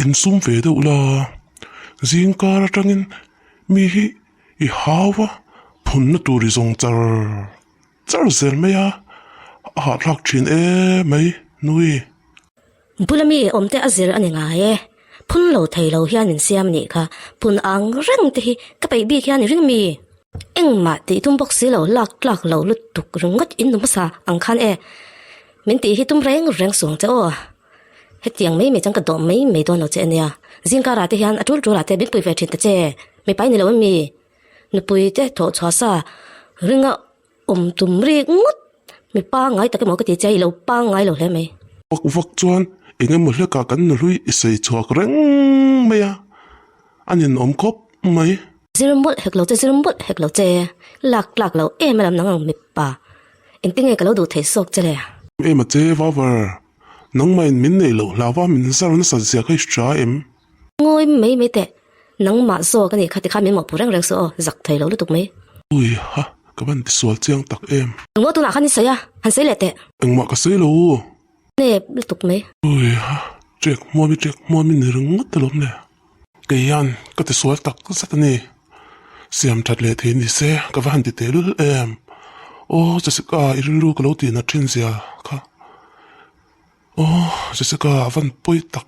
in sum ve de ula zing kar atangin mi hi I hawa phun na turi zong char zel maya a lak thin mai nui Bulami omte azir ani nga ye phun lo thei lo hian in siam ni kha phun ang reng te hi ka pai bi hian ring mi engma ti tum box si lo lak lo lut tuk rungat in num sa ang khan min ti hi tum reng song che o hetiang mai me chang ka do mai do no che ania zingka ra te hian atul ra te bin pui ve thin te che me pai ni lo mi nu pui te tho chha sa ringa tum ri ngut mi pa ngai ta ke mo ka ti chai lo pa ngai lo hle mai vak chuan enge mo hle ka kan lui isei chuak reng maya anin om khop mai zirumbul hek lo che lak lo malam nang mi pa intinge ka lo du thei sok che le ma che wawer nang main min nei lo lawa min zar na sa sia kai stra ngoi mai te nang ma zo ka ni khati kha min mo purang reng so zak thei lo lu tuk mai ui ha ka ban ti sual chiang tak ngo tu na khan ni saya han sei le te engma ka sei lo ne lu tuk mai ui ha check mo mi ni rung ngot lom ne ke yan ka ti sual tak sa tani siam that le the ni se ka van ti te lu o jessica iru ka lo ti na thin sia kha o jessica van poi tak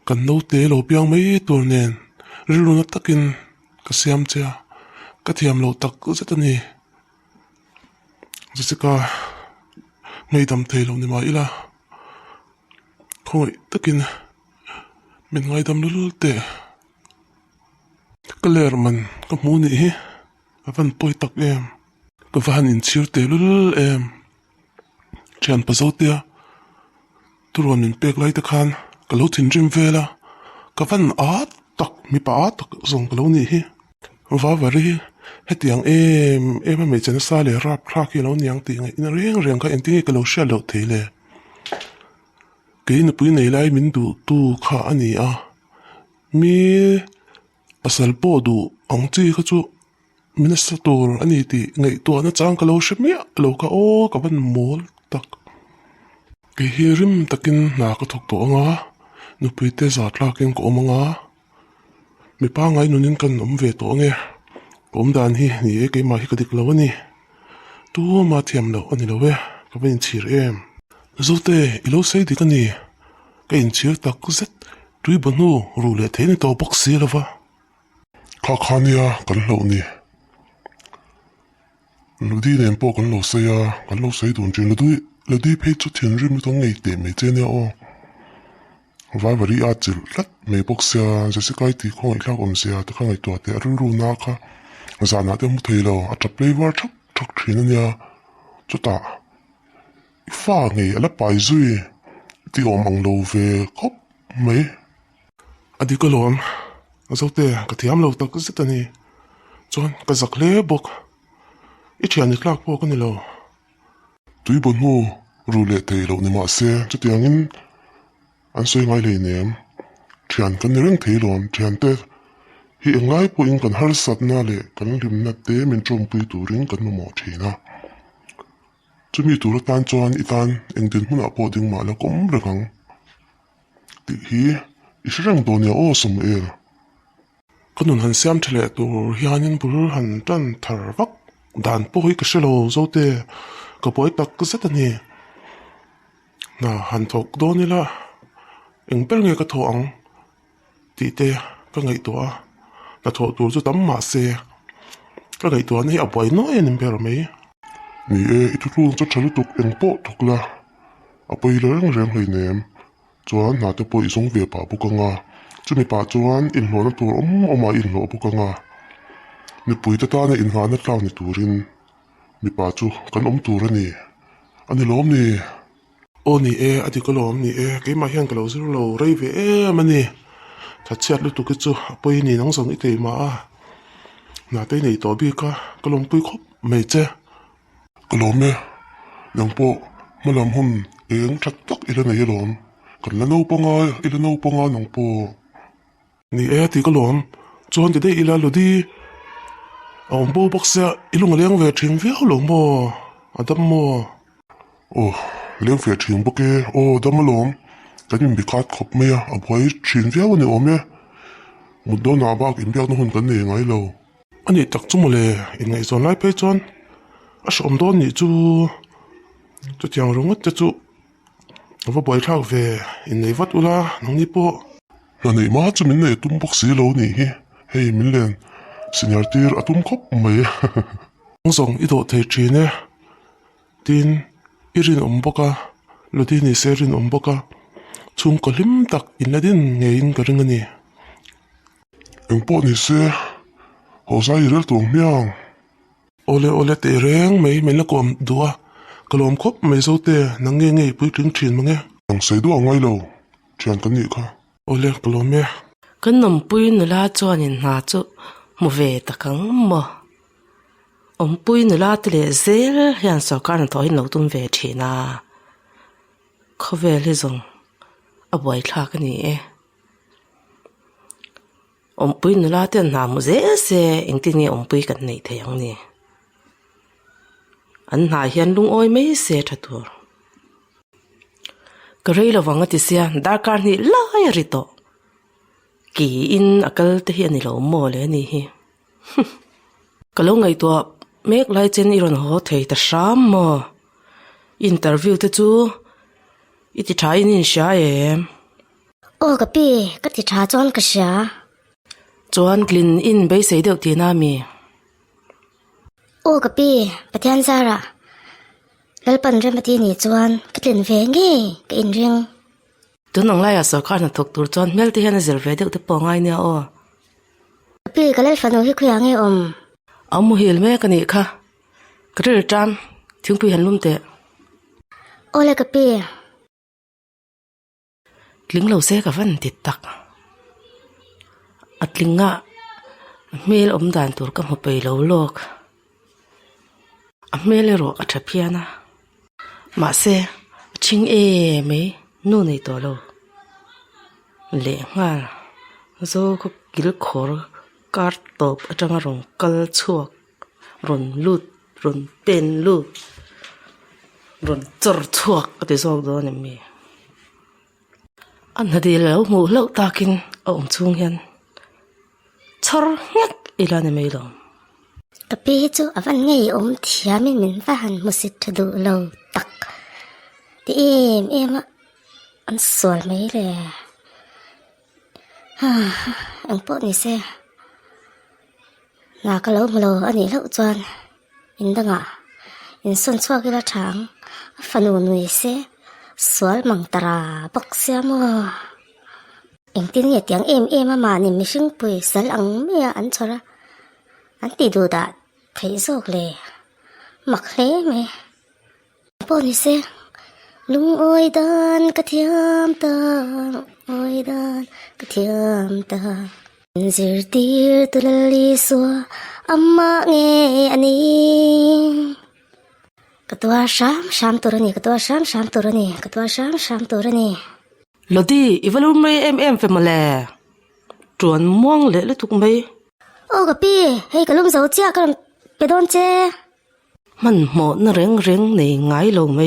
kan no te lo piang mai tur nen rilu na takin ka siam chia ka thiam lo tak zatani jessica ngei dam thei lo ni ma ila khoi takin min ngai dam lul te kaler man ka mu ni hi van poi tak ka van in chir te lul chan pa zo te turon min pek lai ta khan ka lo thin rim vela ka van a tak mi pa tak zong ka lo ni hi wa vari hetiang me chen sa le rap khra ki lo niang ti ngai in reng ka enti ka lo sha lo theile ke in pui nei lai min du tu kha ani mi asal po du ang chi kha chu minister ani ti ngai to na chang ka lo shmia lo ka o ka van mol tak ke hirim takin na ka thok to anga nu pui te za tlakin ko manga mi pa ngai nunin kan om ve to nge om dan hi ni ke ma hi ka dik lo ni tu ma thiam lo ani lo we ka ben chir zote ilo sei dik ani ka in chir tak zet tui banu ru le the ni to box si lova kha khania kan lo ni ludi nen po kan lo sei dun chin ludi phe chu thin rim to ngei te me che ne o vai vari a chil lat me box ya jessica ti khoi thak om sia ta khangai to te ru na kha zana te mu theilo a ta flavor thak thin ania chuta fa ngei ala pai zui ti om ang lo ve khop mai adi ko lom azote ka thiam lo tak zitani chon ka zakle bok I thian klak po ko ni lo tui bon ho rule te lo ni ma se chutiangin an soi ngai le nem thian kan reng thei lon thian te hi ngai po in kan har sat na le kan lim na te min chom pui turin kan mo thina chumi tur tan chuan itan engdin huna po ding ma la kom rekang ti hi israng donia o som kanun han siam thele tur hianin bur han tan thar vak dan po hi ka shelo zote ka poi tak ka setani na han thok do ni la engpel nge ka tho ang ti te ka ngai to na tho tur chu tam ma se ka ngai to ni apoi no en per me ni itu tu chu chalu tuk eng po thukla apoi reng hlei nem chuan na te po isong ve pa bukanga chumi pa chuan in hlo na tur oma in hlo bukanga ni pui ta na in ha na tlaw ni turin mi pa chu kan tur ani ani lom ni o ni ati ko lom ni ke ma hian ka lo zir lo rei ve mani tha chat lu tu ke chu apoi ni nang song I te ma na te nei to bi ka lom pui khop mai che ka lom me nang po malam hun eng that tak ila nei lom kan la no ponga nang po ni ati ko lom chuan te dei ila lo di ông bố bác sĩ ilung liang về trình viết lồng mò adam mò liang về trình bác ô đam lom กันยังมีคาดขบไม่อะอ่ะพอยชินเฟี้ยวเนี่ยอมเนี่ยมุดโดนหน้าบ้ากินเปียกน้องหุ่นกันเนี่ยไงเราอันนี้ตักจุ่มเลยยังไงส่วนไรไปจอนอ่ะชมโดนนี่จู่เจียงรงวัดจะจู่ว่าบ่อยเท่าเวอินในวัดอุลาน้องนี่ปะนั่นนี่มาจะมินเนี่ยตุ้มปกสีเรานี่เฮ้ยมินเลนสิญญาตีร์อะตุ้มคบไหมส่งอีโดเทจีเนี่ยดินอีรินอมบกะลดินี่เซรินอมบกะชุงกลิมตักอินละดินเงียนกระเรื่องนี้เอ็งปอนี่เซหัวใจเรื่องตัวเมียงโอเลเตเร่งไม่ละกอมดัวกลมคบไม่โซเตนังเงี้ยปุ้ยถึงชินมั้งเงี้ยยังใส่ดัวไงเราเชียนกันนี่ค่ะโอเลกลมเมียกันนมปุ้ยนุลาจวนอินหาจุมัวเวตะกังมัวปุ้ยนุลาตเลเซลยันสกัดตัวหินเราตุ้มเวทีน่ะเขาเวลิซงบ่อยคลากันนี่ปุ้ยนุลาเตียนหามุเซเซอิงตินี่ปุ้ยกันนี่เทียงนี่อันหาเฮียนลุงอ้อยไม่เสียทัตัวก็เรื่องระวังติเสียดาการนี่ลายริโตกีอินอักลเทียนนี่เราโมเลยนี่ก็ลงไงตัวเมกไลเจนอีรอนโฮเทยแต่ซ้ำมอินเตอร์วิวเตจูอีติชายนินชาโอ้กับพี่ก็ติดชาจอนกระชาจวนกลิ่นอินไปเสียเดียวทีน่ามีโอ้กับพี่ประเทศซาระแล้วปันเรื่องประเทศนี้จวนก็กลิ่นเวงงี้ก็อินเรื่องตัวน้องไล่สกัดน่ะถูกตัวจวนเมลที่เห็นเซลเวเดียวที่ปองไงเนี่ยโอ้พี่ก็เลยฝันว่าพี่คุยยังไงเอามือเหี่ยวแม่กันนี่ค่ะก็เรื่องจานถึงพี่เห็นลุ่มเตะโอ้เลยกับพี่ลิงเราเสกับวันติดตักอัดลิงอ่ะเมลด่านตัวกับหัวไปเราโลกเมลรออัจฉริยะนะมาเสชิงไม่นู่นในตัวเราเลี้ยงอ่ะโซ่ก็กิลขอการตบอาจารย์รงกัลชัวรุนลุดรุนเป็นลุดรุนจรชัวก็ติดโซ่ตัวนี่มีอันนั้นแล้วหมูเล่าตากินชุ่งเห็นชอร์เงียบอีลานี่ไม่ลงกับพี่จู่วันไงเทียมินว่าหันมุสิทดูเราตักที่เอ็มอันสวยไม่เลยอันพวกนี้เสียน่าก็เล่ามาโลอันนี้เล่าจวนอินดังอ่ะอินส่วนชั่วกี่ละช้างฝันวนเสียสวยมังตราปกเสียมัวเอ็งที่นี่เตียงมานี่ไม่ชิงปุยสลังไม่อันชระอันตีดูดาไทยโซกเลยหมักเล่ไหมพวกนี้เสียลุงอ้อยดันกระเทียมตาอ้อยดันกระเทียมตาจิรตีร์ตุลลีสัวอัมมาเงอันนี้กระตัวชามตัวนี้กระตัวชามตัวนี้กระตัวชามตัวนี้ลดีอีวลูไม่เฟมแลจวนม่วงเละทุกใบโอ้กับพี่ให้กระลุงเสาเจ้ากันไปโดนเจมันหมดนเร่งในไงลงไหม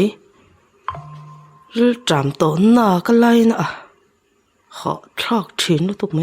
หรือจำต้นน่ะก็ไล่นะขอทอกชิ้นทุกไหม